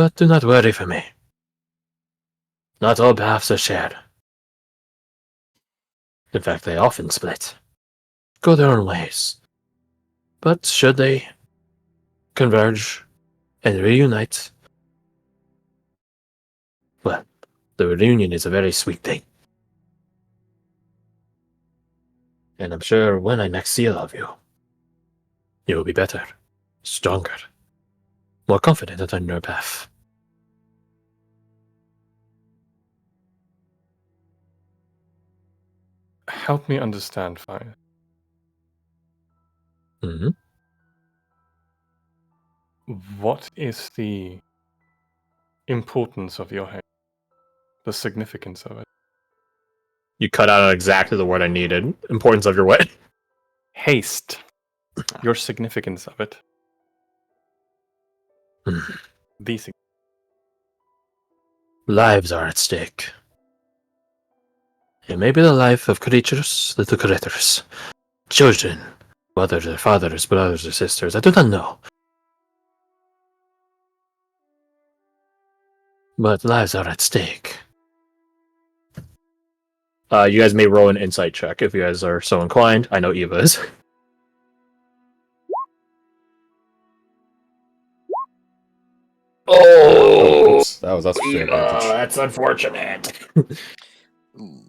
But do not worry for me. Not all paths are shared. In fact, they often split. Go their own ways. But should they converge and reunite, well, the reunion is a very sweet thing. And I'm sure when I next see all of you, you will be better, stronger, more confident on your path. Help me understand, Fire. Mm-hmm. What is the importance of your hate? The significance of it? You cut out exactly the word I needed. Importance of your what? Haste. Your significance of it. The Lives are at stake. It may be the life of creatures, little critters, children, whether their fathers, brothers, or sisters, I do not know. But lives are at stake. You guys may roll an insight check if you guys are so inclined. I know Eva is. Oh, That's pretty Eva, advantage. that's unfortunate. Ooh.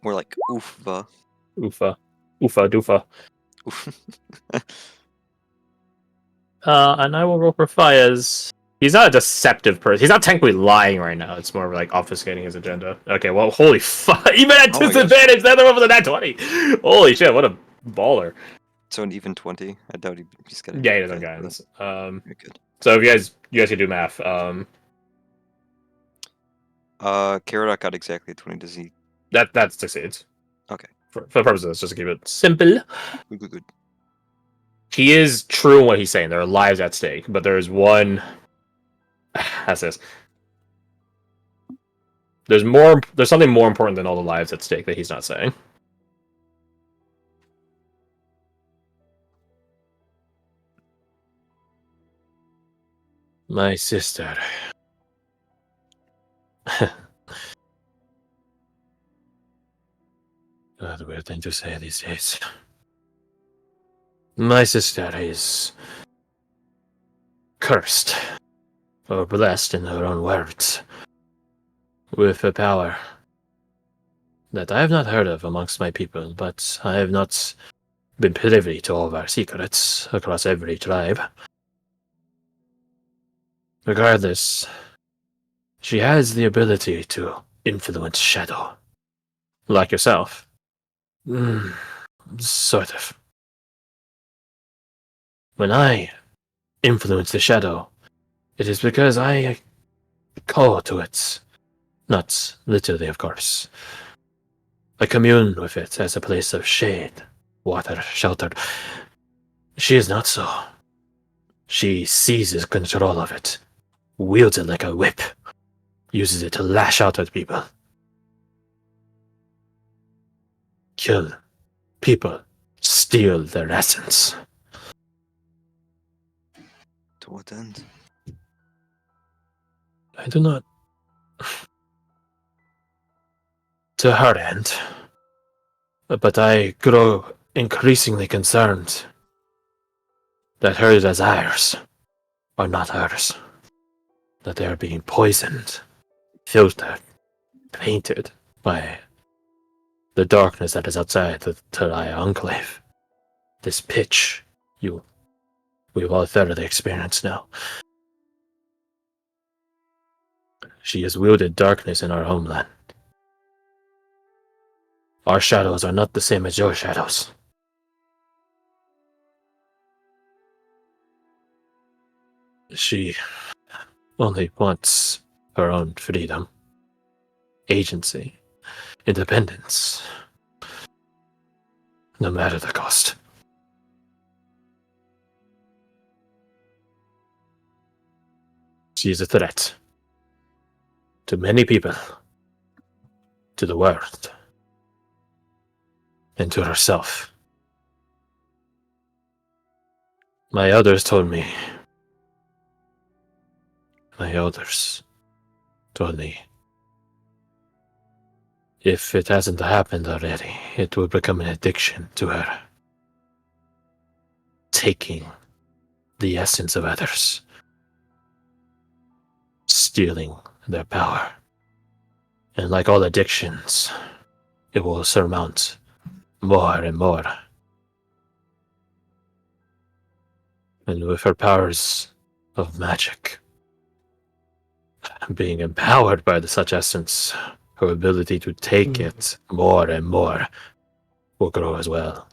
More like oofva. Oofa. Oofa doofa. Oof. And I will roll for Fayez. He's not a deceptive person. He's not technically lying right now. It's more of like obfuscating his agenda. Okay, well, holy fuck. Even at Oh my disadvantage, the other one was a nat 20. Holy shit, what a baller. So an even 20. I doubt he's gonna. Yeah, he doesn't okay, have guidance. Very good. So if you guys can do math. Karadok got exactly 20. Does he? That succeeds. Okay. For the purpose of this, just to keep it simple. Good. He is true in what he's saying. There are lives at stake, but there's one. That's this. There's something more important than all the lives at stake that he's not saying. My sister. What a weird thing to say these days. My sister is cursed, or blessed in her own words, with a power that I have not heard of amongst my people, but I have not been privy to all of our secrets across every tribe. Regardless, she has the ability to influence shadow. Like yourself. Sort of. When I influence the shadow, it is because I call to it. Not literally, of course. I commune with it as a place of shade, water, shelter. She is not so. She seizes control of it, wields it like a whip, uses it to lash out at people. Kill people, steal their essence. To what end? I do not. To her end. But I grow increasingly concerned that her desires are not hers. That they are being poisoned, filtered, painted by the darkness that is outside the Taraya Enclave. This pitch we've all thoroughly experienced now. She has wielded darkness in our homeland. Our shadows are not the same as your shadows. She only wants her own freedom, agency, independence, no matter the cost. She is a threat to many people, to the world, and to herself. My elders told me. My elders told me. If it hasn't happened already, it will become an addiction to her. Taking the essence of others. Stealing their power. And like all addictions, it will surmount more and more. And with her powers of magic being empowered by such essence, her ability to take it more and more will grow as well.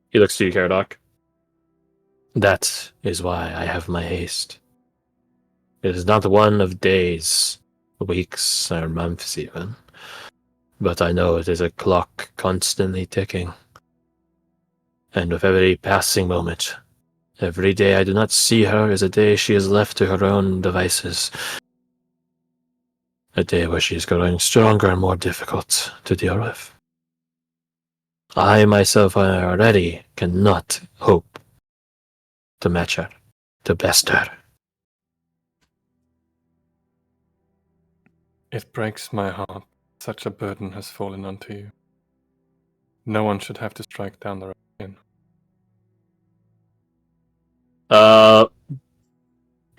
He looks to you, Caradoc. That is why I have my haste. It is not one of days, weeks, or months even. But I know it is a clock constantly ticking. And with every passing moment, every day I do not see her is a day she is left to her own devices. A day where she is growing stronger and more difficult to deal with. I myself already cannot hope to match her, to best her. It breaks my heart. Such a burden has fallen onto you. No one should have to strike down the right again.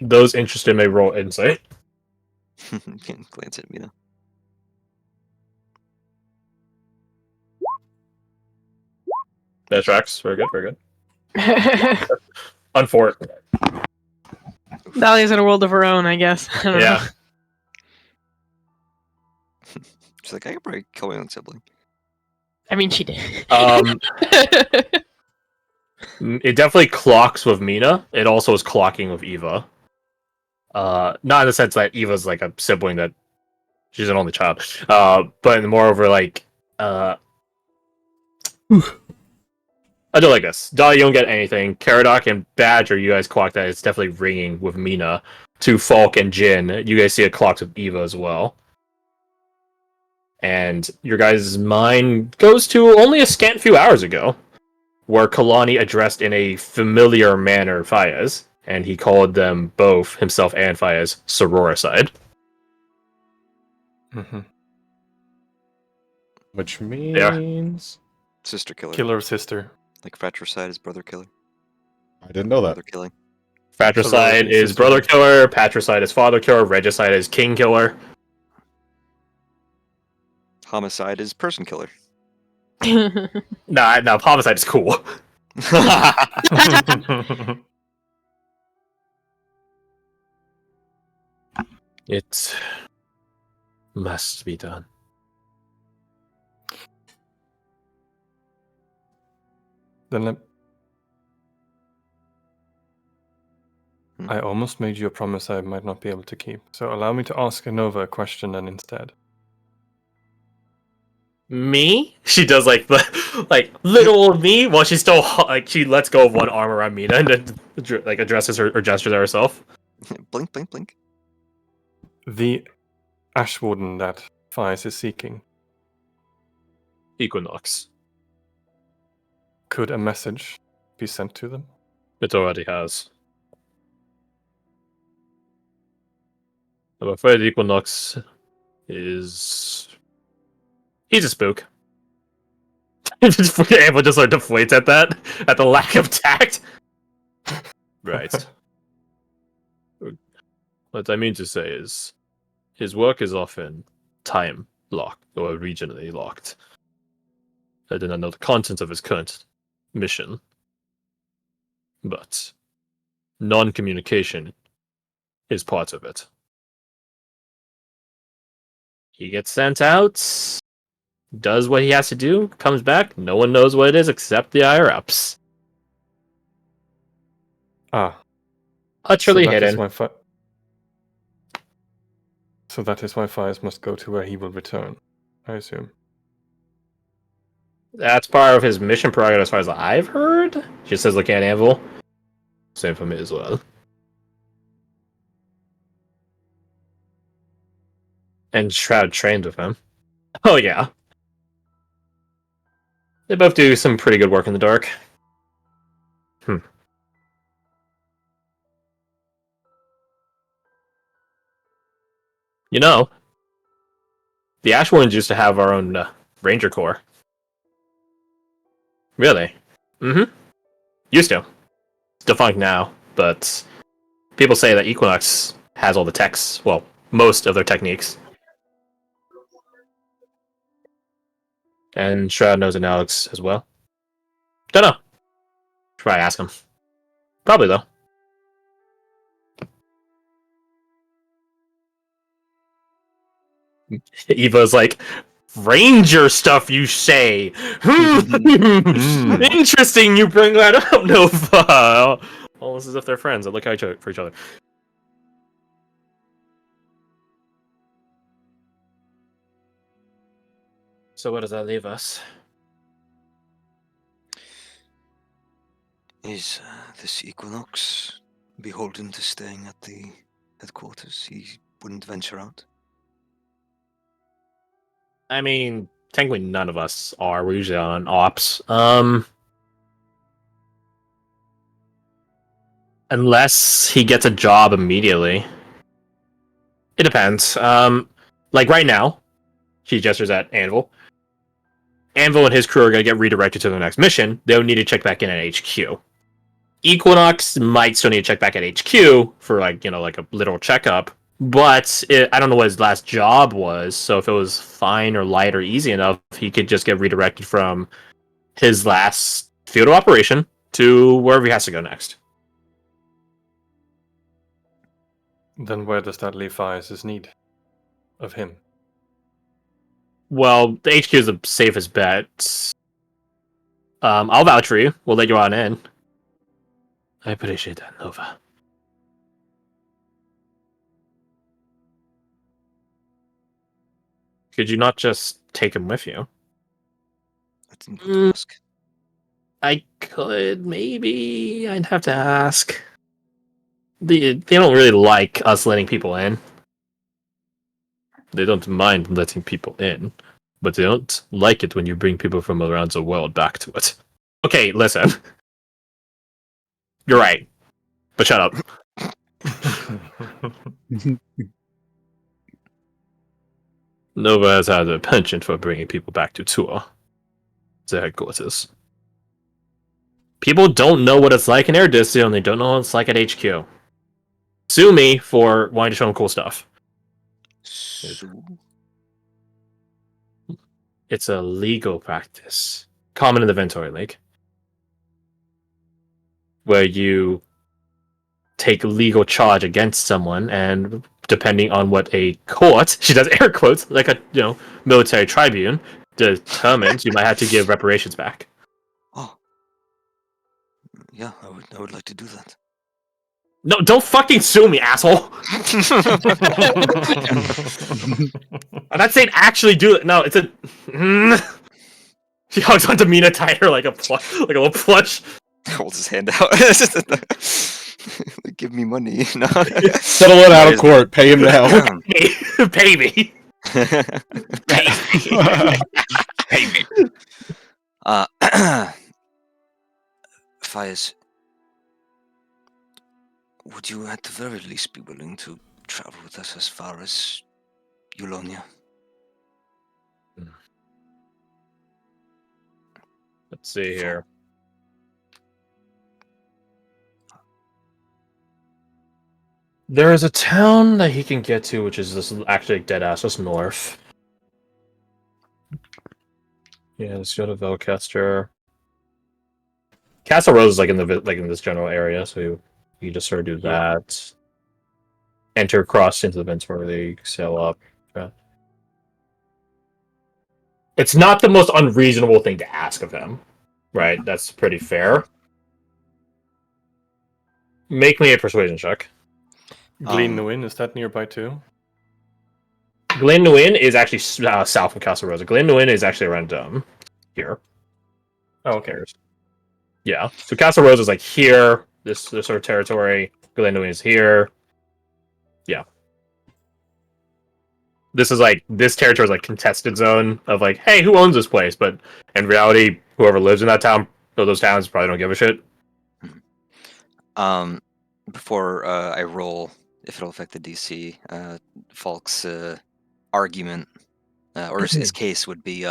Those interested may roll insight. Can't glance at me though. That tracks. Very good, very good. Unfortunate. Dahlia's in a world of her own, I guess. I don't Yeah. She's like, I could probably kill my own sibling. I mean, she did. It definitely clocks with Mina. It also is clocking with Eva. Not in the sense that Eva's like a sibling that she's an only child. But moreover, like, I do like this. Dahlia, you don't get anything. Caradoc and Badger, you guys clock that. It's definitely ringing with Mina. To Falk and Jin, you guys see it clocked with Eva as well. And your guys' mind goes to only a scant few hours ago, where Kalani addressed in a familiar manner Fayez, and he called them both, himself and Fayez, sororicide. Mm-hmm. Which means... Sister killer. Killer of sister. Like fratricide is brother killer. I didn't know that. Brother killing. Fratricide Sorority is sister. brother killer, patricide is father killer, regicide is king killer. Homicide is person killer. Nah, homicide is cool. It must be done. Then Hmm. I almost made you a promise I might not be able to keep. So allow me to ask Anova a question then instead. Me? She does like the little old me while she's still like she lets go of one arm around Mina and then like addresses her or gestures at herself. Blink, blink, blink. The Ash Warden that Fies is seeking, Equinox. could a message be sent to them? It already has. I'm afraid Equinox is... He's a spook. Amber just like deflates at that, at the lack of tact. Right. What I mean to say is, his work is often time locked or regionally locked. I do not know the contents of his current mission, but non-communication is part of it. He gets sent out, does what he has to do, comes back, no one knows what it is except the higher ups. Ah, Utterly so that is hidden. why so that is why Fies must go to where he will return, I assume. That's part of his mission prerogative as far as I've heard. Just says looking at Anvil. Same for me as well. And Shroud trained with him. Oh yeah. They both do some pretty good work in the dark. You know, the Ashwinds used to have our own Ranger Corps. Really? Mm-hmm. Used to. It's defunct now, but people say that Equinox has all the techs. Well, most of their techniques. And Shroud knows an Alex as well. Don't know. Should probably ask him. Probably, though. Eva's like, Ranger stuff, you say? Interesting you bring that up, Nova. Almost as if they're friends that look out for each other. So where does that leave us? Is this Equinox beholden to staying at the headquarters? He wouldn't venture out? I mean, technically none of us are. We're usually on ops. Unless he gets a job immediately. It depends. Like right now, he gestures at Anvil. Anvil and his crew are going to get redirected to the next mission. They'll need to check back in at HQ. Equinox might still need to check back at HQ for like a literal checkup. But I don't know what his last job was, so if it was fine or light or easy enough, he could just get redirected from his last field of operation to wherever he has to go next. Then where does that leave Fias' need of him? Well, the HQ is the safest bet. I'll vouch for you. We'll let you on in. I appreciate that, Nova. Could you not just take him with you? I didn't want to ask. I could, maybe. I'd have to ask. They don't really like us letting people in. They don't mind letting people in, but they don't like it when you bring people from around the world back to it. Okay, listen. You're right. But shut up. Nova has had a penchant for bringing people back to tour the headquarters. People don't know what it's like in Air Disco, and they don't know what it's like at HQ. Sue me for wanting to show them cool stuff. So, It's a legal practice, common in the Ventori League, where you take legal charge against someone, and depending on what a court, she does air quotes, like a military tribune, determines, you might have to give reparations back. oh, yeah, I would like to do that. No, don't fucking sue me, asshole. I'm not saying actually do it. No, it's a. She hugs onto Mina tighter like a little plush. Holds his hand out. Give me money. No. Settle it out of court. Pay him now. Pay me. Pay me. Fias, would you at the very least be willing to travel with us as far as Eulonia? Let's see here. There is a town that he can get to, which is this actually dead ass just north. Yeah, let's go to Velcaster. Castle Rose is in this general area, so you just sort of do that. Enter across into the Ventura League, sail up. Yeah. It's not the most unreasonable thing to ask of him, right? That's pretty fair. Make me a persuasion check. Glen Nguyen, is that nearby too? Glen Nguyen is actually south of Castle Rosa. Glen Nguyen is actually around here. Oh, okay. Yeah. So Castle Rosa is here. This sort of territory. Glen Nguyen is here. Yeah. This is this territory is contested zone of hey, who owns this place? But in reality, whoever lives in that town or those towns probably don't give a shit. Before I roll, if it'll affect the DC, Falk's argument or his case would be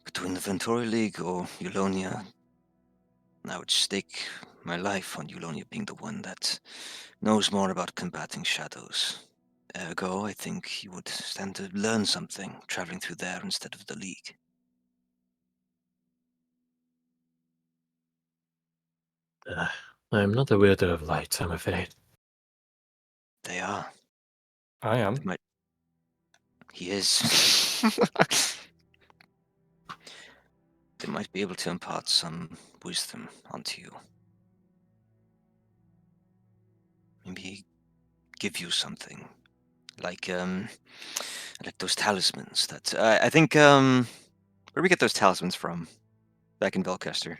between the Ventori League or Eulonia. I would stake my life on Eulonia being the one that knows more about combating shadows. Ergo, I think you would stand to learn something traveling through there instead of the League. I'm not a wielder of light, I'm afraid. They are. I am. He is. They might be able to impart some wisdom onto you. Maybe give you something. Like those talismans that I think where do we get those talismans from? Back in Velcaster.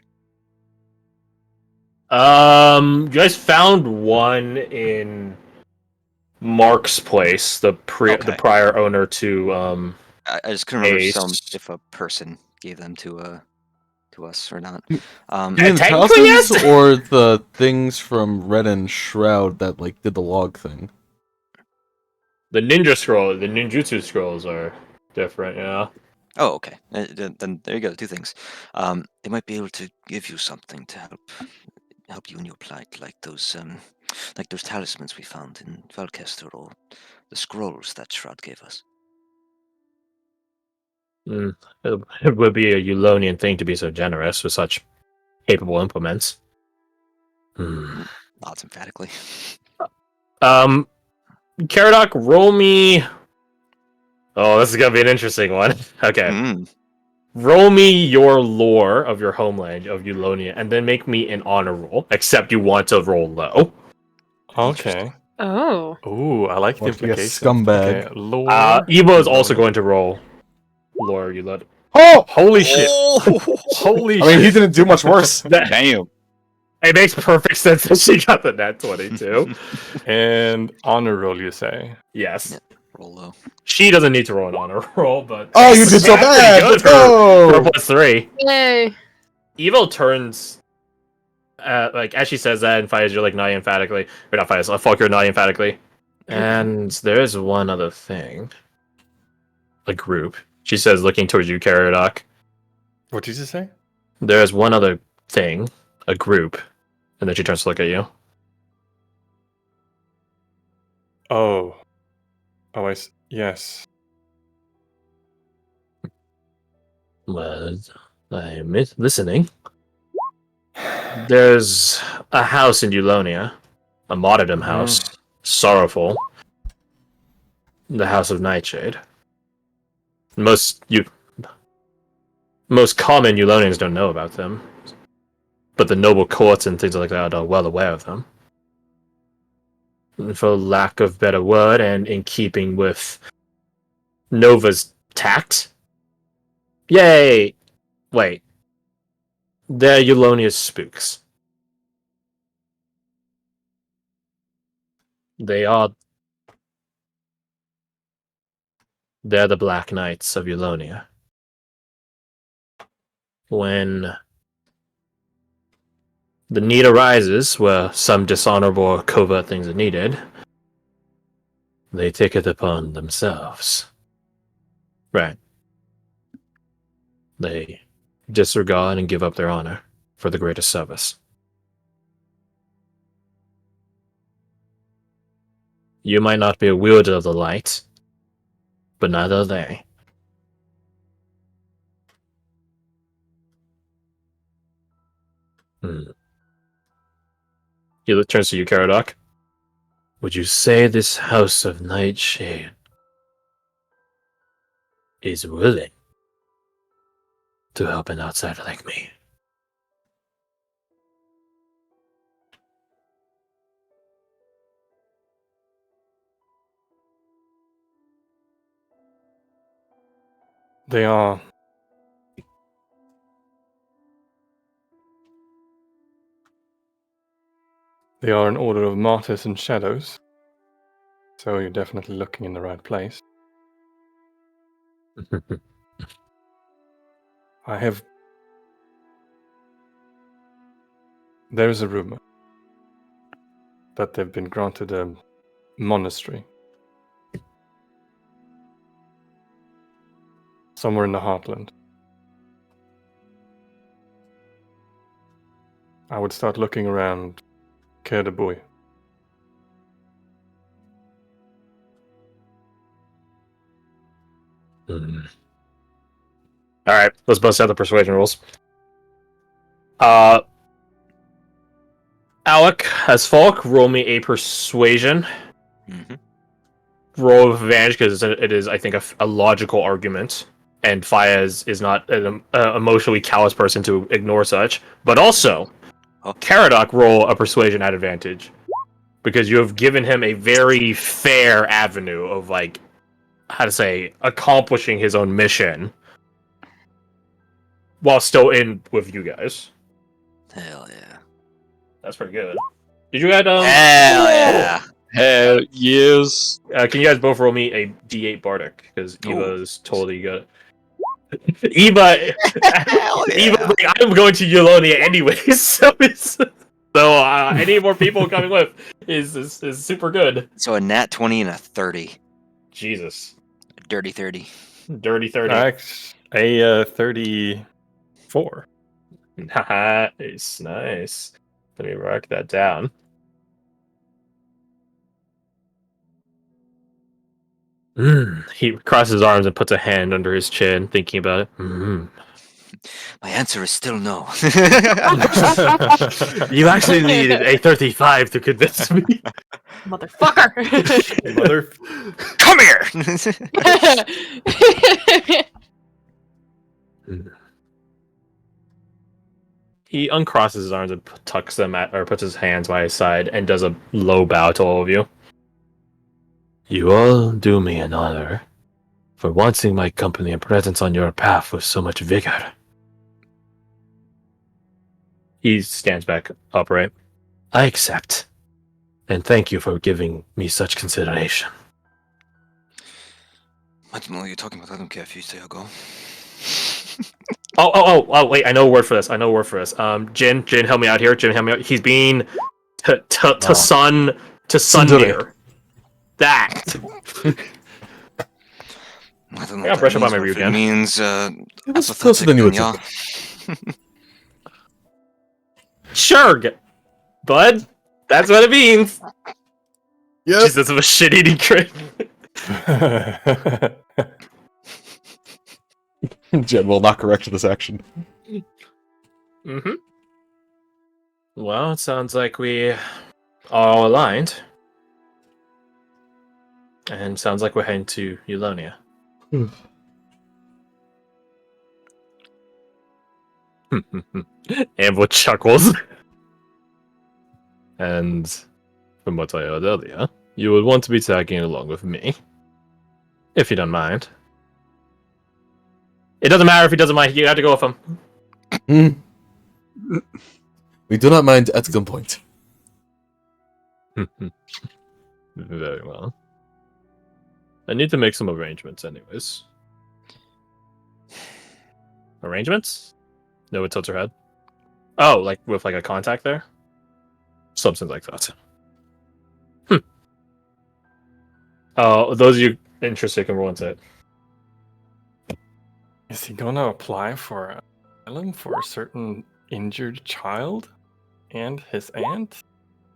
You guys found one in Mark's place, the Okay. prior owner to I just couldn't remember Ace. if a person gave them to us or not. You Yeah, mean the technically, talismans yes. or the things from Red and Shroud that like did the log thing? The ninja scroll, the ninjutsu scrolls are different, yeah. Oh, okay. Then there you go. Two things. They might be able to give you something to help you in your plight, like those talismans we found in Valkester, or the scrolls that Shroud gave us. It would be a Eulonian thing to be so generous with such capable implements. Nods emphatically. Caradoc, roll me. Oh, this is gonna be an interesting one. Okay. Roll me your lore of your homeland of Eulonia, and then make me an honor roll, except you want to roll low. Okay. Oh. Ooh, I like the Want to be a implications. scumbag. Okay, lore. Evo is also Eulonia. going to roll lore Eulonia. Oh! Holy shit! Holy I mean, he shit! didn't do much worse. Damn. It makes perfect sense that she got the net 22. And honor roll, you say? Yes. Yeah. Roll low. She doesn't need to roll an honor roll, but... Oh, you did so That's pretty bad! good Let's for go! +3. Yay. Evo turns... like, as she says that and fires you, like, not emphatically. Or not fires, fuck her not emphatically. And there is one other thing. A group. She says, looking towards you, Caradoc. What did you say? There is one other thing. A group. And then she turns to look at you. Oh. Oh, yes. Well, I'm listening. There's a house in Eulonia. A martyrdom house. Sorrowful. The House of Nightshade. Most common Eulonians don't know about them. But the noble courts and things like that are well aware of them. And for lack of better word, and in keeping with Nova's tact. Yay! Wait. They're Eulonia's spooks. They're the Black Knights of Eulonia. When the need arises where some dishonorable or covert things are needed, they take it upon themselves. Right. They disregard and give up their honor for the greatest service. You might not be a wielder of the light, but neither are they. He turns to you, Caradoc. Would you say this House of Nightshade is willing to help an outsider like me? They are. They are an order of martyrs and shadows. So you're definitely looking in the right place. I have There's a rumor that they've been granted a monastery somewhere in the heartland. I would start looking around Care de Boy. All right, let's bust out the persuasion rules. Alec, as Falk, roll me a persuasion. Mm-hmm. Roll with advantage because it is, I think, a logical argument, and Fayez is not an emotionally callous person to ignore such. But also, Caradoc, roll a persuasion at advantage because you have given him a very fair avenue of accomplishing his own mission while still in with you guys. Hell yeah. That's pretty good. Did you add Hell yeah. Hell yes. can you guys both roll me a D8 Bardic? Because Eva's totally good. Eva, Hell yeah. Eva, I'm going to Eulonia anyways, so any more people coming with is super good. So a nat 20 and a 30. Jesus, Dirty 30. dirty 30. A 34. Nice. Let me mark that down. He crosses his arms and puts a hand under his chin, thinking about it. My answer is still no. You actually needed a 35 to convince me. Motherfucker! Mother. Come here! He uncrosses his arms and tucks them puts his hands by his side and does a low bow to all of you. You all do me an honor for wanting my company and presence on your path with so much vigor. He stands back upright. I accept, and thank you for giving me such consideration. What are you talking about? I don't care if you say I'll go. Oh, wait, I know a word for this. Jin, help me out here. Jin, help me out. He's being Sundeer. That. I don't know. I gotta brush up on my review again. It means, It was closer than you would think. Sure, bud. That's what it means. Yep. Jesus, of a shit-eating crit. Jen will not correct this action. Mm-hmm. Well, it sounds like we are all aligned. And sounds like we're heading to Eulonia. Amble chuckles. And from what I heard earlier, you would want to be tagging along with me. If you don't mind. It doesn't matter if he doesn't mind, you have to go with him. We do not mind at gunpoint. Very well. I need to make some arrangements anyways. Arrangements? No, it tilts her head. Oh, like with like a contact there? Something like that. Those of you interested can roll into it. Is he gonna apply for asylum for a certain injured child and his aunt?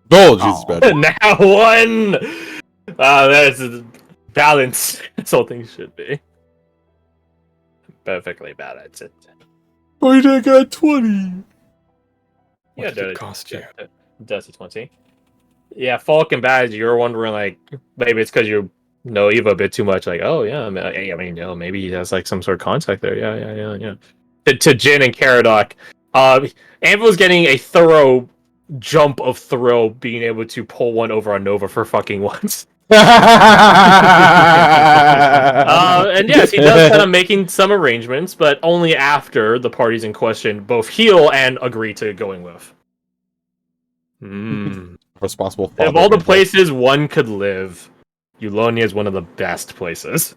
Oh, Jesus, bad. Now one! That's a balance. That's all things should be. Perfectly balanced. I got 20. What did it cost you? Does it 20? Yeah, Falk and Badge, you're wondering, like, maybe it's because you know Eva a bit too much. Like, oh, yeah, I mean, you know, maybe he has, like, some sort of contact there. Yeah. To Jin and Caradoc, Anvil's getting a thorough jump of thrill being able to pull one over on Nova for fucking once. And yes, he does kind of making some arrangements, but only after the parties in question both heal and agree to going with. Responsible. Of all the places one could live, Eulonia is one of the best places.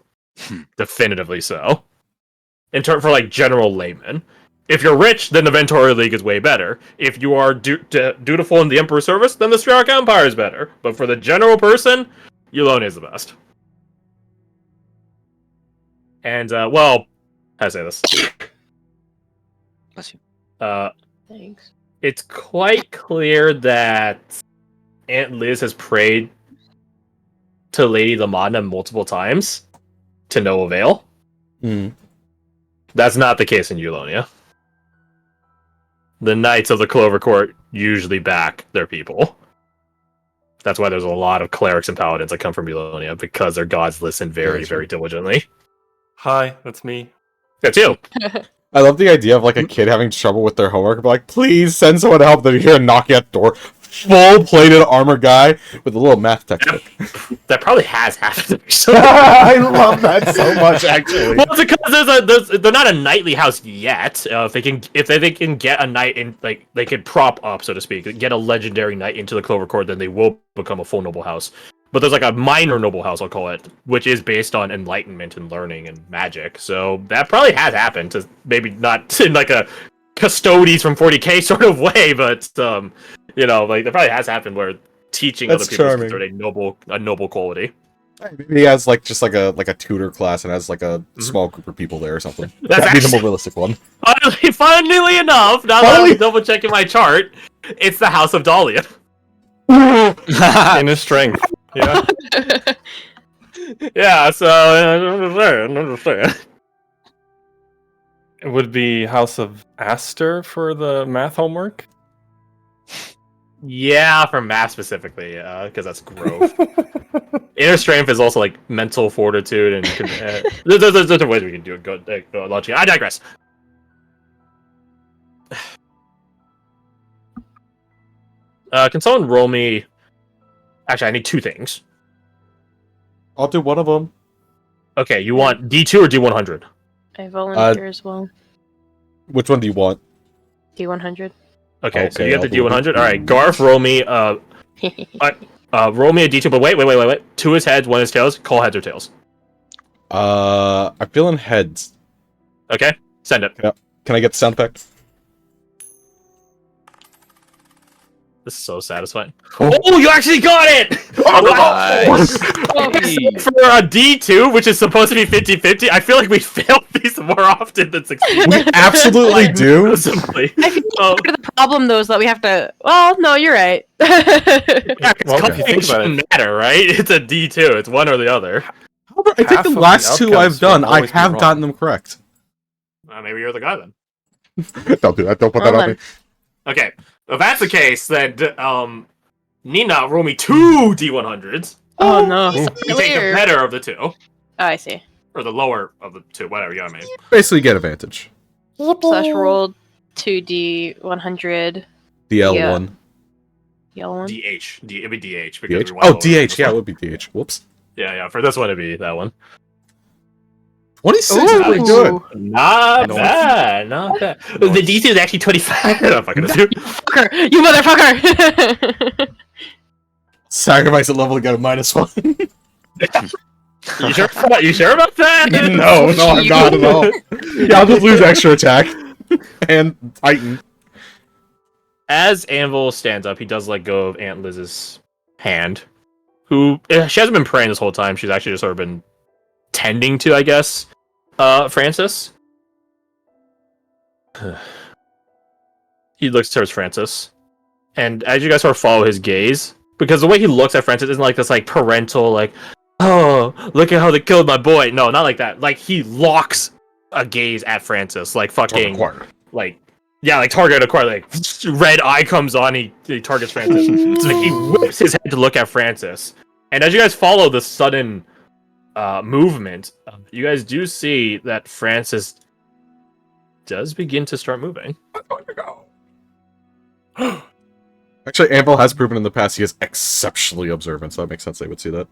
Definitively so. In turn for like general laymen. If you're rich, then the Ventori League is way better. If you are dutiful in the Emperor's service, then the Strelok Empire is better. But for the general person, Eulonia is the best. And, well, how to say this? Bless you. Thanks. It's quite clear that Aunt Liz has prayed to Lady Lamana multiple times to no avail. Mm. That's not the case in Eulonia. The Knights of the Clover Court usually back their people. That's why there's a lot of clerics and paladins that come from Eulonia, because their gods listen very, very diligently. Hi, that's me. That's you. I love the idea of like a kid having trouble with their homework, but like, please send someone to help. Then you hear a knocking at the door. Full-plated armor guy with a little math textbook. That probably has happened. I love that so much, actually. Well, because they're not a knightly house yet. If they can get a knight in, like they could prop up, so to speak, get a legendary knight into the Clover Court, then they will become a full noble house. But there's like a minor noble house, I'll call it, which is based on enlightenment and learning and magic. So that probably has happened. To maybe not in like a Custodes from 40k sort of way, but you know, like that probably has happened where teaching That's other people charming. is considered a noble quality. Maybe he has like just like a tutor class and has like a small group of people there or something. That's That'd be the actually- more realistic one. Funnily enough, now that I'm double checking my chart, it's the House of Dahlia. Inner strength. Yeah. Yeah, so I'm just saying. It would be House of Aster for the math homework. Yeah, for math specifically, because that's growth. Inner strength is also like mental fortitude, and there's different ways we can do it. Go logic. I digress. Can someone roll me? Actually, I need two things. I'll do one of them. Okay, you want D2 or D100? I volunteer as well. Which one do you want? D100. Okay, so Okay, you get I'll the do D100. All right, Garth, roll me. Roll me a D2. But wait. Two is heads, one is tails. Call heads or tails. I'm feeling heads. Okay, send it. Can I get the sound effect? This is so satisfying. Oh, you actually got it! Nice. For a D2, which is supposed to be 50-50, I feel like we fail these more often than succeed. We absolutely do. Simply. I think part of the problem, though, is that we have to. Well, no, you're right. Yeah, Well, because if you think about shouldn't matter, right? It's a D2. It's one or the other. However, I think Half the of the last two outcomes I've done, will I always be have wrong. gotten them correct. Maybe you're the guy then. Don't do that. Don't put Well that on then. me. Okay, if that's the case, then Nina, roll me two D100s. Oh no! Ooh. You take the better of the two, Oh, I see. or the lower of the two, whatever you know what I mean. Basically, get advantage. Slash rolled 2D100 DL1. yellow one. DH. It'd be DH. Because DH? we want Oh, lower on this DH. Yeah, it one. would be DH. Whoops. Yeah. For this one, it'd be that one. 26 is pretty good. Not Nice. bad. Not bad. The D2 is actually 25. I'm fucking with you. Fucker! You motherfucker! Sacrifice a level to get a -1. You sure about that? no, I'm not at all. Yeah, I'll just lose extra attack. And Titan. As Anvil stands up, he does let go of Aunt Liz's hand, who she hasn't been praying this whole time. She's actually just sort of been tending to, I guess, Francis. He looks towards Francis, and as you guys sort of follow his gaze, because the way he looks at Francis isn't like this, like parental, like, oh, look at how they killed my boy. No, not like that. Like he locks a gaze at Francis, like fucking, like. Yeah, like target acquired, like red eye comes on, he targets Francis. So he whips his head to look at Francis. And as you guys follow the sudden movement, you guys do see that Francis does begin to start moving. Actually, Anvil has proven in the past he is exceptionally observant, so that makes sense they would see that.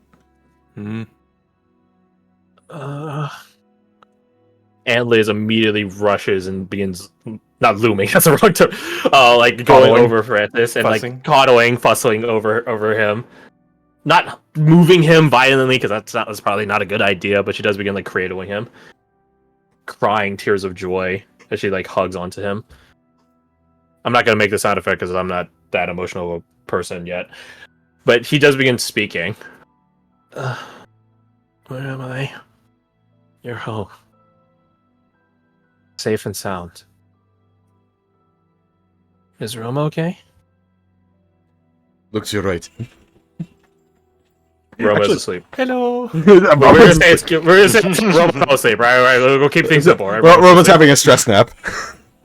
And Liz immediately rushes and begins, not looming, that's the wrong term, like going Coddling. over Francis and Fussing. like coddling, fussing over him. Not moving him violently, because that's probably not a good idea, but she does begin like cradling him, crying tears of joy. as she like hugs onto him. I'm not gonna make the sound effect because I'm not that emotional of a person yet. But he does begin speaking. Where am I? You're home. Safe and sound. Is Roma okay? Looks you're right. Roma's Actually- asleep. Hello. We're gonna say it's Roma fell asleep, right? We'll keep things simple, right? Roman's having a stress nap.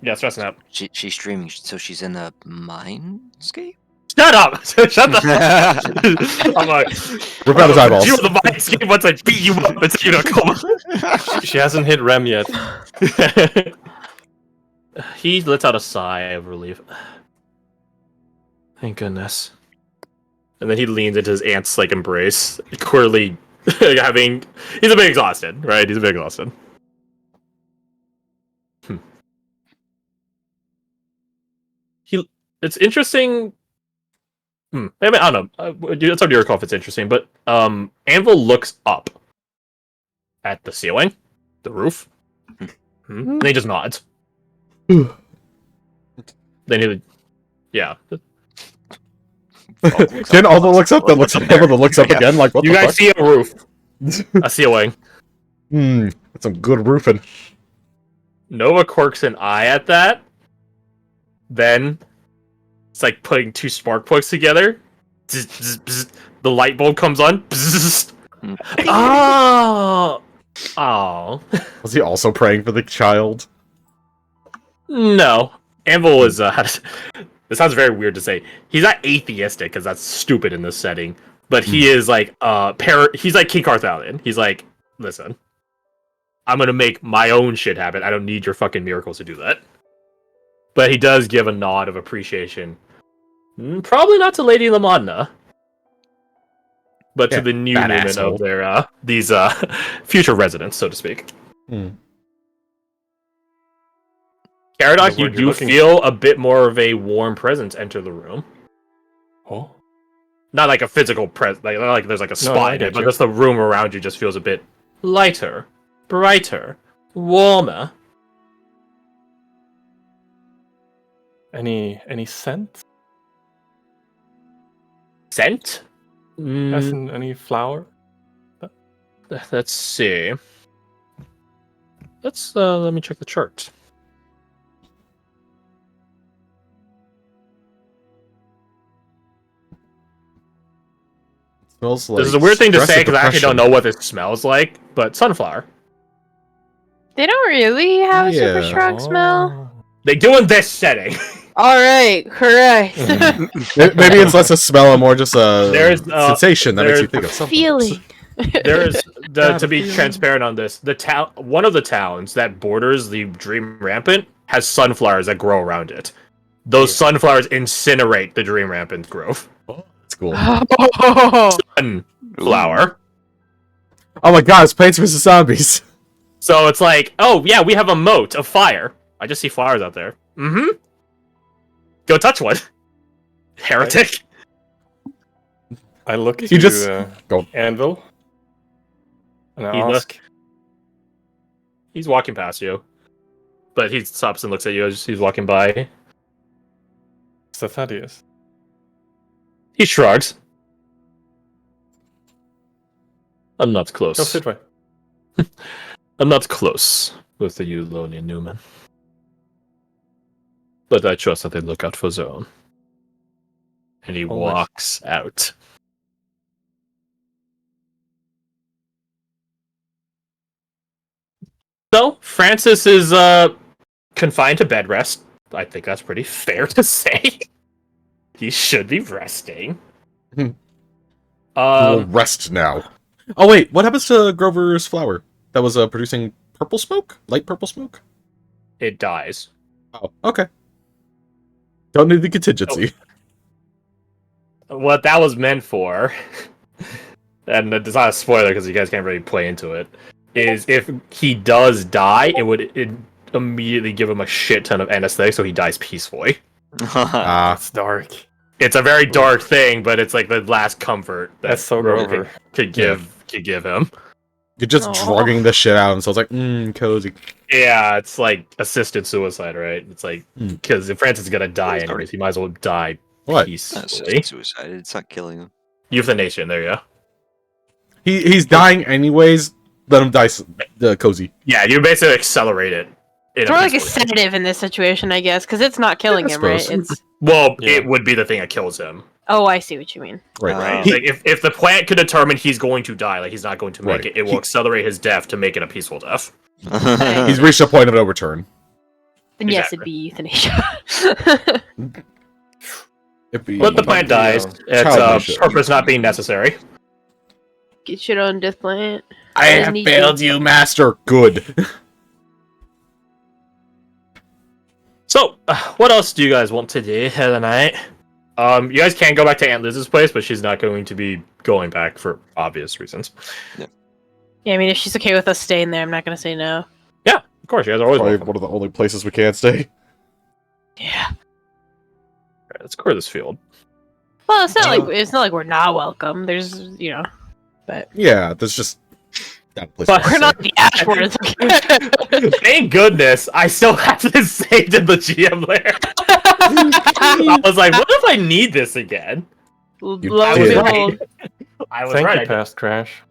Yeah, stress nap. She's streaming, so she's in a mindscape. Shut up! Shut the. I'm like, Rip out his eyeballs. You were the mind escape once I beat you up and you know, come She hasn't hit REM yet. on. He lets out a sigh of relief. Thank goodness. And then he leans into his aunt's like embrace, clearly having. He's a bit exhausted, right? He's a bit exhausted. It's interesting. I mean, I don't know. It's up to your call if it's interesting, but Anvil looks up at the ceiling, the roof, and he just nods. Then he, yeah. Then Aldo looks up, then looks up, then looks up again, like, what You the guys fuck? see a roof, a ceiling. That's some good roofing. Nova quirks an eye at that. Then it's like putting two spark plugs together. Bzz, bzz, bzz. The light bulb comes on. Bzz. Oh, oh. Was he also praying for the child? No, Anvil is. This sounds very weird to say. He's not atheistic because that's stupid in this setting. But he is like he's like King Carthalion. He's like, listen, I'm gonna make my own shit happen. I don't need your fucking miracles to do that. But he does give a nod of appreciation. Probably not to Lady Lamadna, but to the new that movement asshole. of their these future residents, so to speak. Caradoc, The you word you're do looking feel a bit more of a warm presence enter the room. Oh. Not like a physical presence, like there's like a No, spot I in get it, but you. just the room around you just feels a bit lighter, brighter, warmer. Any scent? Scent? As in any flower? Let's see. Let me check the chart. Smells like This is a weird thing to stress say and because I actually don't depression. know what this smells like, but sunflower. They don't really have a super Yeah. strong smell. They do in this setting. All right, correct. Maybe it's less a smell and more just a There's, sensation that makes you there's think of something. Feeling. There is to be feeling. transparent on this. One of the towns that borders the Dream Rampant has sunflowers that grow around it. Those sunflowers incinerate the Dream Rampant grove. That's cool. Oh, Sunflower. Oh my god, it's Plants vs. Zombies. So it's like, oh yeah, we have a moat of fire. I just see flowers out there. Mm-hmm. Go touch one. Heretic. I look You to just- go. Anvil. And I He ask, He's walking past you. But he stops and looks at you as he's walking by. Mr. Thaddeus. He shrugs. I'm not close. Go sit way. I'm not close with the Eulonian Newman. But I trust that they look out for their own. And he Always. walks out. So, Francis is confined to bed rest. I think that's pretty fair to say. He should be resting. We'll rest now. Oh wait, what happens to Grover's flower? That was producing purple smoke? Light purple smoke? It dies. Oh, okay. Don't need the contingency. What that was meant for, and it's not a spoiler because you guys can't really play into it, is if he does die, it would immediately give him a shit ton of anesthetic, so he dies peacefully. That's dark. It's a very dark thing, but it's like the last comfort that That's so Grover Grover. could give him. You're just Aw. drugging the shit out of him, so it's like, cozy. Yeah, it's like assisted suicide, right? It's like because if Francis is gonna die It's already- anyways, he might as well die What? That's peacefully. just suicide. It's not killing him. Euthanasia. There you go. He's dying anyways. Let him die cozy. Yeah, you basically accelerate it. It's more like a sedative in this situation, I guess, because it's not killing I him, right? suppose. It's. Well, Yeah. it would be the thing that kills him, Oh, I see what you mean. Right. Right. He- like if the plant could determine he's going to die, like he's not going to make Right. it, it will accelerate his death to make it a peaceful death. he's reached a point of no return. Then yes, it'd be euthanasia. But the plant dies. Its Childish. purpose not being necessary. Get shit on death plant. I have need failed to- you, master. Good. So, what else do you guys want to do tonight? You guys can go back to Aunt Liz's place, but she's not going to be going back for obvious reasons. Yeah, I mean, if she's okay with us staying there, I'm not gonna say no. Yeah, of course, you guys are always Probably welcome. one of the only places we can stay. Yeah. Alright, let's clear this field. Well, it's not like we're not welcome. There's, but Yeah, there's just that place. But to we're stay. not the Ashford. It's okay. Thank goodness, I still have this saved in the GM layer. I was like, what if I need this again? Lo You and did. behold, I was Thank right. you, Past Crash.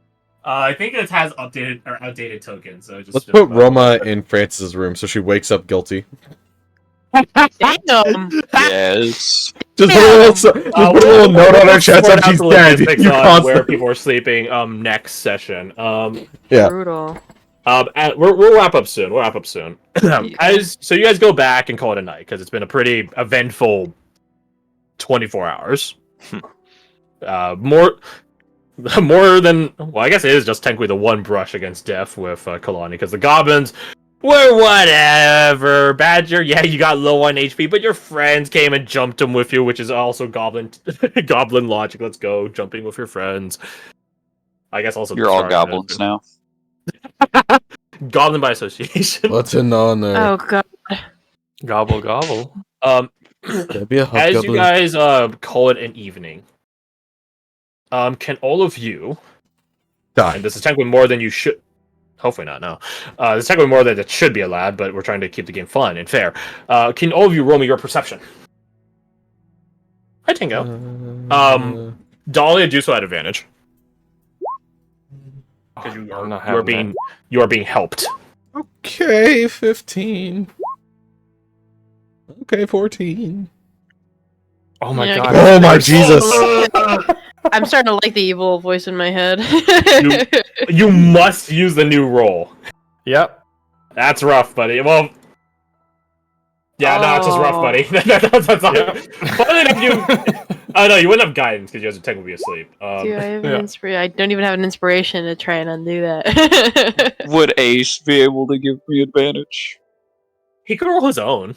I think it has updated or outdated tokens. So just Let's put Roma in Francis's room so she wakes up guilty. damn. Yes. Just put a little note on her chest that she's dead. You where constantly. people are sleeping. Next session. Yeah. Brutal. We'll wrap up soon. So you guys go back and call it a night because it's been a pretty eventful 24 hours. More than well, I guess it is just technically the one brush against death with Kalani because the goblins were whatever. Badger, yeah, you got low on HP, but your friends came and jumped them with you, which is also goblin logic. Let's go jumping with your friends. I guess also You're all Charge goblins now. Goblin by association. What's in on there? Oh god. Gobble gobble. That'd be a As you hobgoblin. guys call it an evening, can all of you, Die. and this is technically more than you should, hopefully not, no. This is technically more than it should be allowed, but we're trying to keep the game fun and fair. Can all of you roll me your perception? Hi, Tingo. Dahlia do so at advantage. Because I'm not having you are being helped. Okay, 15. Okay, 14. Oh my Yeah, god. Oh my there's- Jesus. I'm starting to like the evil voice in my head. You must use the new roll. Yep. That's rough, buddy. Well, yeah, no, it's just rough, Oh. buddy. That's all. Yep. Funny enough, oh no, you wouldn't have guidance because you guys would technically be asleep. Do I have Yeah. an inspiration? I don't even have an inspiration to try and undo that. Would Ace be able to give me advantage? He could roll his own.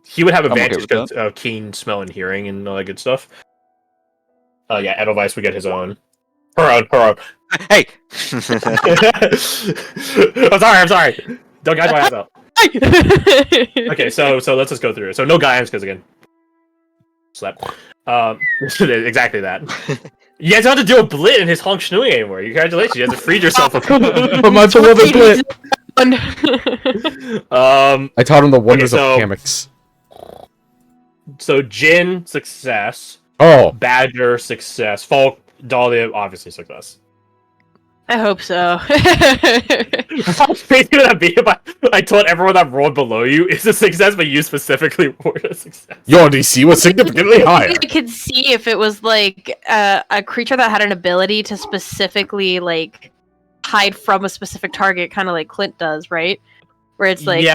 He would have okay advantage with because of keen smell and hearing and all that good stuff. Yeah, Edelweiss would get his own. Her own. Hey. I'm sorry. Don't guide my ass out. Okay, so let's just go through it. So no guidance because again, slap. Exactly that. You guys don't have to do a blit in his honk schnooing anymore. Congratulations, you guys have freed yourself of. But my beloved blit. I taught him the wonders so- of hammocks. So Jin success, Oh, Badger success, Falk, Dahlia obviously success. I hope so. How crazy would that be if I told everyone that rolled below you is a success, but you specifically rolled a success? your DC was significantly higher. I could see if it was like a creature that had an ability to specifically like hide from a specific target, kind of like Clint does, right? Where it's like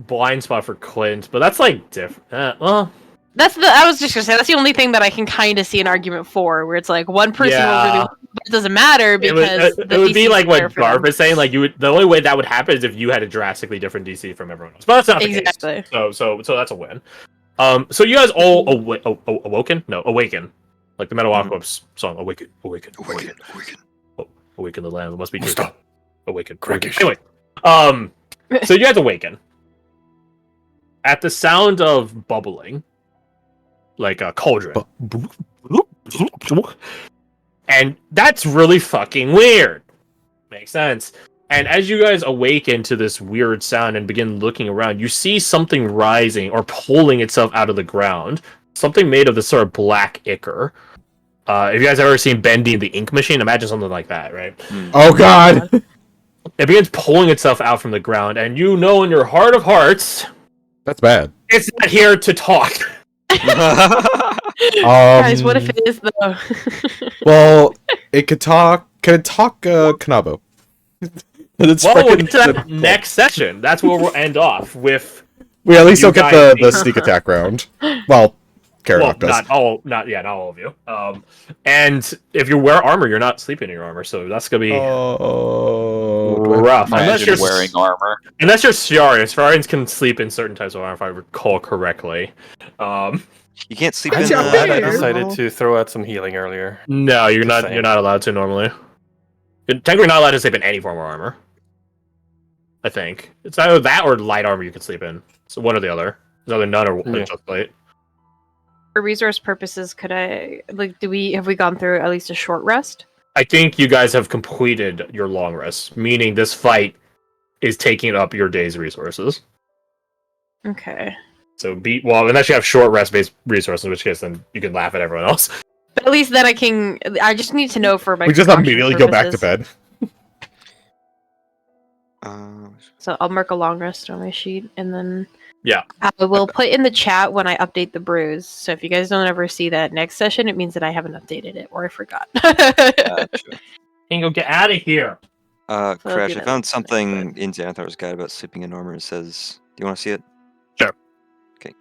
blind spot for Clint, but that's like different. Well, I was just gonna say that's the only thing that I can kind of see an argument for, where it's like one person will Yeah. really, but it doesn't matter it because would, the it would be DC like is there what for them. Garth is saying. Like the only way that would happen is if you had a drastically different DC from everyone else. But that's not the Exactly. case. So that's a win. So you guys all awoken? No, awaken. Like the Metalocalypse song, awaken. Awaken the land. It must be true. Stop. Awaken. Crackish. Anyway, so you guys awaken at the sound of bubbling, like a cauldron, and that's really fucking weird. Makes sense. And as you guys awaken to this weird sound and begin looking around, you see something rising or pulling itself out of the ground. Something made of this sort of black ichor. If you guys have ever seen Bendy and the Ink Machine, imagine something like that, right? Oh god! It begins pulling itself out from the ground, and you know in your heart of hearts, That's bad. it's not here to talk. Guys, what if it is though? Well, it could talk. Could it talk Kanabo? It's Well, we'll frickin' get to that difficult. next session. That's where we'll end off with. We at least you don't get guys- the sneak attack round. Well, Karadok does. not all of you. And if you wear armor, you're not sleeping in your armor, so that's gonna be rough. Imagine wearing armor. Unless you're Starians. Starians can sleep in certain types of armor, if I recall correctly. You can't sleep That's in not I fair. decided to throw out some healing earlier. No, you're Just not. saying. You're not allowed to normally. You're technically not allowed to sleep in any form of armor. I think it's either that or light armor you can sleep in. So one or the other. It's either none or Yeah. just light. For resource purposes, could I have we gone through at least a short rest? I think you guys have completed your long rest, meaning this fight is taking up your day's resources. Okay. So unless you have short rest based resources, in which case then you can laugh at everyone else. But at least then I just need to know for my We just precaution immediately go back to purposes. bed. So I'll mark a long rest on my sheet, and then Yeah. I will put in the chat when I update the brews. So if you guys don't ever see that next session, it means that I haven't updated it or I forgot. Ingo, get out of here. I'll Crash, do I that found next something in Xanathar's guide about sleeping in armor. It says, do you want to see it? Sure. Okay.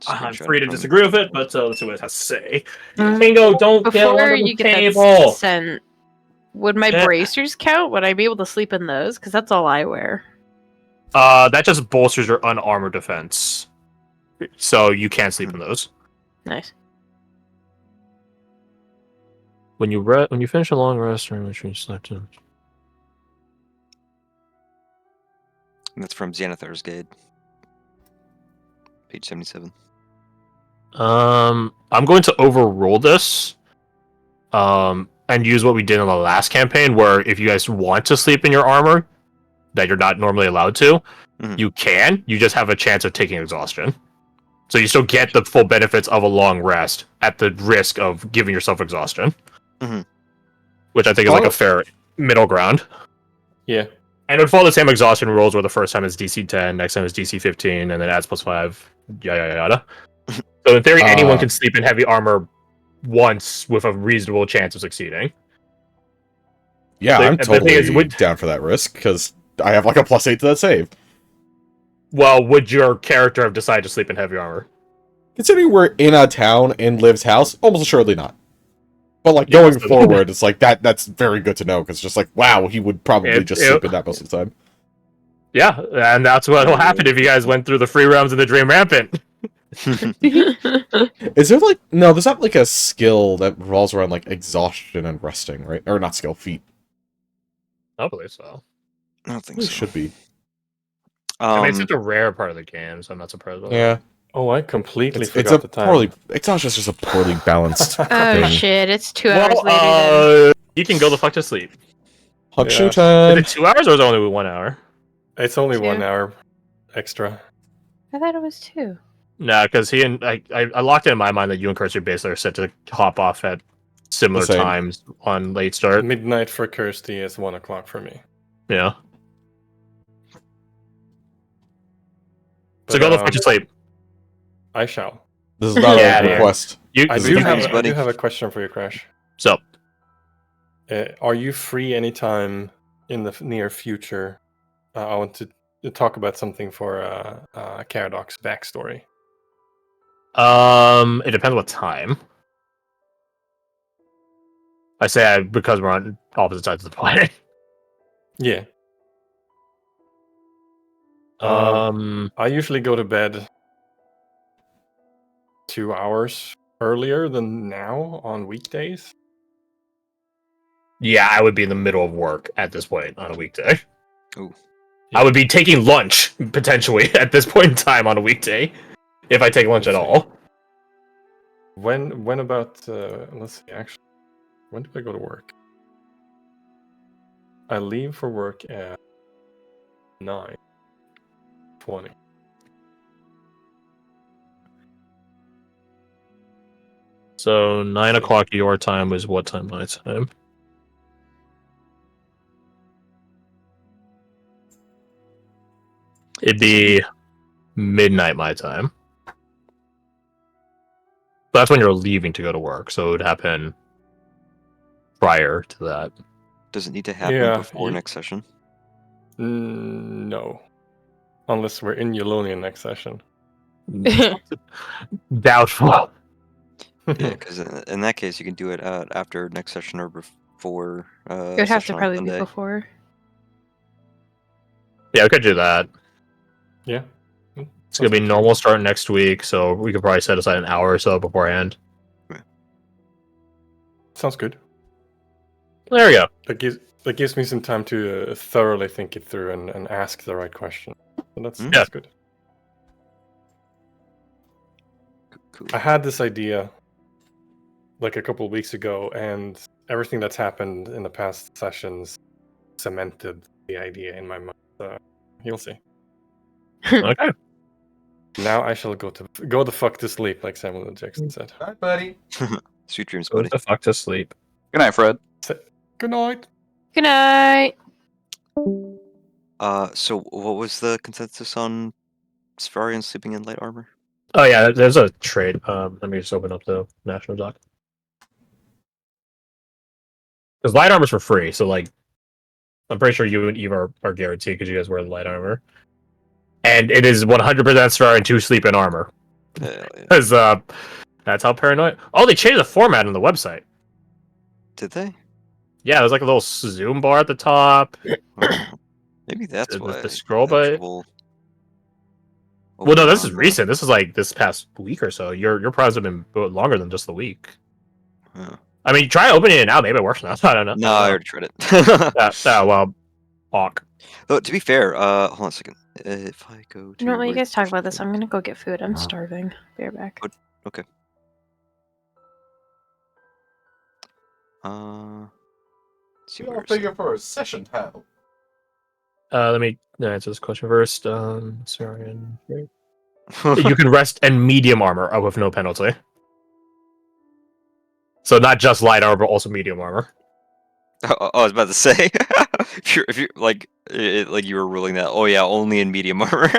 I'm Screenshot free to from- disagree with it, but let's see what it has to say. Mm. Ingo, don't get Before under you the get table. that sent, would my Yeah. bracers count? Would I be able to sleep in those? Because that's all I wear. That just bolsters your unarmored defense, so you can't sleep in those. Nice. When you finish a long rest, or which you slept in. And that's from Xanathar's guide. Page 77. I'm going to overrule this, and use what we did in the last campaign, where if you guys want to sleep in your armor, that you're not normally allowed to, you can. You just have a chance of taking exhaustion. So you still get the full benefits of a long rest at the risk of giving yourself exhaustion. Mhm. Which I think is like a fair middle ground. Yeah. And it would follow the same exhaustion rules where the first time is DC 10, next time is DC 15, and then adds +5, yada yada. So in theory, anyone can sleep in heavy armor once with a reasonable chance of succeeding. Yeah, I'm The thing totally is, down for that risk, because I have like a +8 to that save. Well, would your character have decided to sleep in heavy armor? Considering we're in a town in Liv's house, almost assuredly not. But like Yeah, going so- forward, it's like that's very good to know, because just like, wow, he would probably just sleep in that most of the time. Yeah, and that's what will happen if you guys went through the free realms of the Dream Rampant. Is there like no, there's not like a skill that revolves around like exhaustion and resting, right? Or not skill, feat. I believe so. I don't think It so. should be. I mean, it's such a rare part of the game, so I'm not surprised about Yeah. Oh, I completely It's forgot a the time. poorly exhaustion is just a poorly balanced Oh thing. shit! It's 2 that. hours later. Then. You can go the fuck to sleep. Huckshoe Yeah. Is time. it 2 hours or is it only 1 hour? It's only Two. 1 hour extra. I thought it was 2. No, because he and I locked it in my mind that you and Kirsty basically are set to hop off at similar The same. times on late start. Midnight for Kirsty is 1 o'clock for me. Yeah. So But, go the fuck to sleep. I shall. This is not Yeah, a yeah. request. I This do is have, easy, I buddy. do have a question for you, Crash. So Are you free anytime in the near future? I want to talk about something for Karadoc's backstory. it depends what time. I say because we're on opposite sides of the planet. Yeah. I usually go to bed 2 hours earlier than now on weekdays. Yeah, I would be in the middle of work at this point on a weekday. Ooh. I would be taking lunch potentially at this point in time on a weekday, if I take lunch at Let's see. all. When about let's see, actually, when do I go to work? I leave for work at 9:20. So 9 o'clock your time is what time my time? It'd be midnight my time. That's when you're leaving to go to work, so it would happen prior to that. Does it need to happen Yeah, before next session? No. Unless we're in Eulonia next session. Doubtful. Yeah, because in that case, you can do it after next session or before. It would have to session on probably be Sunday. before. Yeah, we could do that. Yeah. It's gonna be normal start next week, so we could probably set aside an hour or so beforehand. Sounds good. There we go. That gives me some time to thoroughly think it through and ask the right question. So that's good. Cool. I had this idea like a couple of weeks ago, and everything that's happened in the past sessions cemented the idea in my mind. So you'll see. Okay. Now I shall go the fuck to sleep, like Samuel L. Jackson said. All right, buddy. Sweet dreams, Go buddy. the fuck to sleep. Good night, Fred. Good night. Good night. So what was the consensus on Safarian sleeping in light armor? Oh yeah, there's a trade. Let me just open up the national doc. Because light armor's for free, so like, I'm pretty sure you and Eve are guaranteed because you guys wear the light armor, and it is 100% Safarian to sleep in armor. Yeah. Because that's how paranoid. Oh, they changed the format on the website. Did they? Yeah, there's like a little zoom bar at the top. Oh, maybe that's The- why. the scroll I had button. trouble Well, no, opening this is on, recent. This is like this past week or so. Your prize have been longer than just the week. Huh. I mean, try opening it now. Maybe it works now. I don't know. No, I already tried it. Well, awk. Though, to be fair, hold on a second. If I go to You know what? While you guys talk about this, registration- I'm gonna go get food. I'm starving. Be right back. Okay. Let's see We all where is figure for a session title. Let me answer this question first. Sorry. it? You can rest in medium armor with no penalty. So not just light armor, but also medium armor. I was about to say, if you're like, like you were ruling that. Oh yeah, only in medium armor.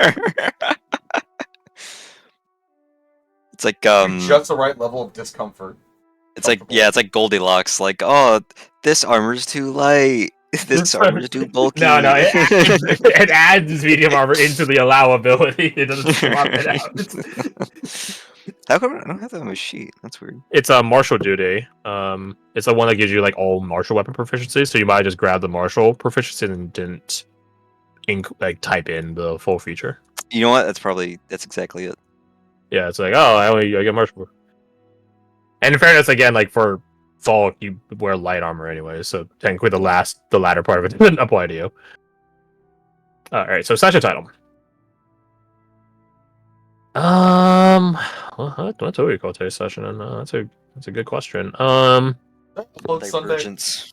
It's like Just the right level of discomfort. it's like it's like Goldilocks. Like, oh, this armor's too light. This armor's too bulky. No, it adds medium armor into the allowability. It doesn't swap it out. How come I don't have that on my sheet? That's weird. It's a martial duty. It's the one that gives you like all martial weapon proficiency. So you might just grab the martial proficiency and didn't type in the full feature. You know what? That's exactly it. Yeah, it's like, oh, I get martial. And in fairness, again, like for Falk, you wear light armor anyway, so technically the latter part of it doesn't apply to you. All right, so session title. What do we call today's session? And that's a good question. Upload Sunday. Divergence.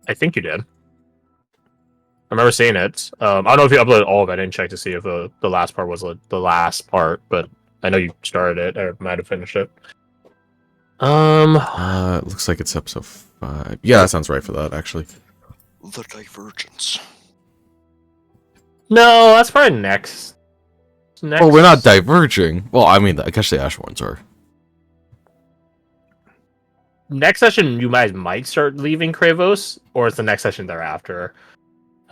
I think you did. I remember seeing it. I don't know if you uploaded all of it. I didn't check to see if the last part was the last part, but I know you started it or might have finished it. It looks like it's episode 5. Yeah, that sounds right for that, actually. The Divergence. No, that's probably next. Well, we're not diverging. Well, I mean, I guess the Ash ones are. Next session, you guys might start leaving Kravos, or it's the next session thereafter.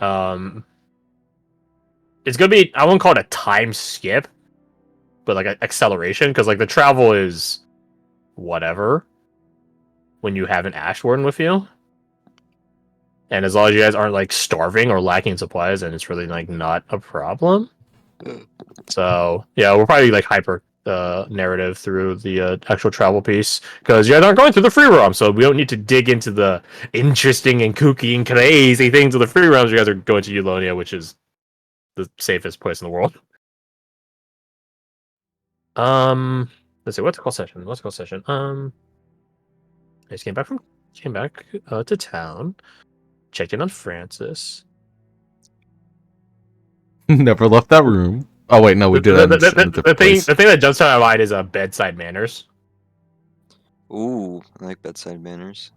It's gonna be, I won't call it a time skip, but like an acceleration, because like the travel is whatever when you have an Ash Warden with you. And as long as you guys aren't like starving or lacking supplies, then it's really like not a problem. So yeah, we'll probably like hyper narrative through the actual travel piece, because you guys aren't going through the free roam, so we don't need to dig into the interesting and kooky and crazy things of the free roams. You guys are going to Eulonia, which is the safest place in the world. Let's see, what's the call session? I just came back to town. Check in on Francis. Never left that room. Oh wait, no, we did. The thing that jumps to my mind is bedside manners. Ooh, I like bedside manners.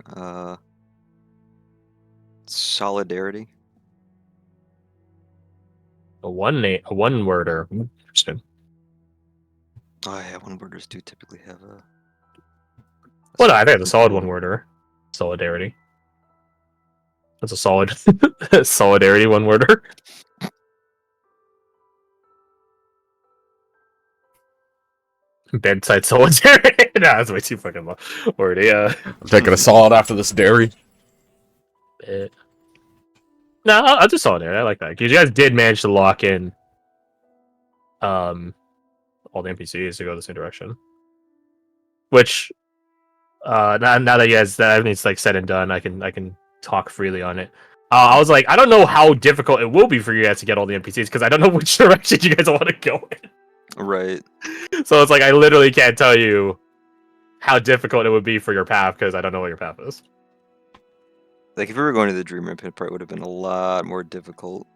Solidarity. A one worder. Interesting. Oh yeah, one worders do typically have a. Well, no, I think it's a solid one worder. Solidarity. That's a solid solidarity one worder. Bedside solidarity. Nah, that's way too fucking wordy. I'm taking a solid after this dairy. No, I'll just solidarity. I like that because you guys did manage to lock in, all the NPCs to go the same direction. Which, now that you guys that everything's like said and done, I can talk freely on it. I was like, I don't know how difficult it will be for you guys to get all the NPCs because I don't know which direction you guys want to go in. Right. So it's like I literally can't tell you how difficult it would be for your path because I don't know what your path is. Like if we were going to the Dreamer Pit, part would have been a lot more difficult.